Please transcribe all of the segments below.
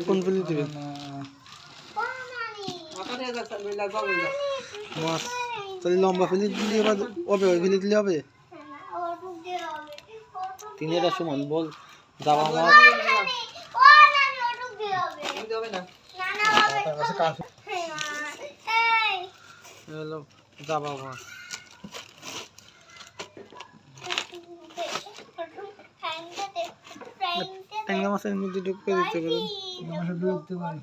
কোন ফিলি দিবেন মাছ তাহলে লম্বা ফিলি দিলে এবার হবে ওই ফিলি দিলে হবে তিনটা সমান বল যাওয়া মাছ হলো যাবা মাছ ট্যাংরা মাছের মধ্যে ঢুকে দিতে পারেন ঢুকতে পারেন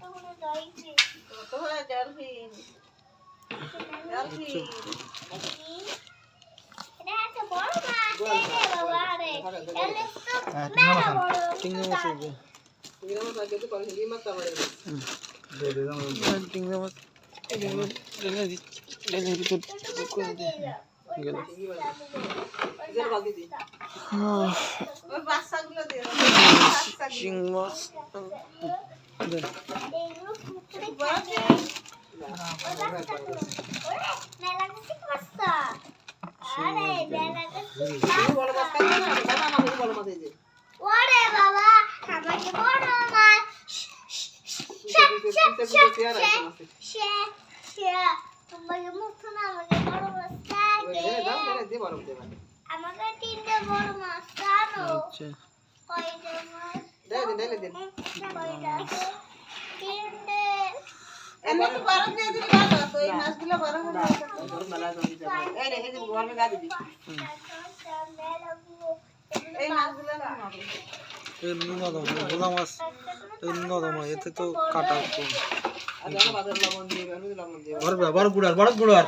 আমাকে তিনটে বড় মাছ দাও আচ্ছা কয়টা মাছ দে কয়টা তিনটে এমন তো বড় দিয়ে দিলে ভালো তো এই মাছগুলো বড় হয়ে যায় বড় মেলা জমি যাবে এই রে এই যে বড় মেলা দিবি এই মাছগুলো না এই নুনা দাও নুনা মাছ এই নুনা দাও এতে তো কাটা কম আর বাজার লবণ দিয়ে লবণ দিয়ে বড় গুড়ার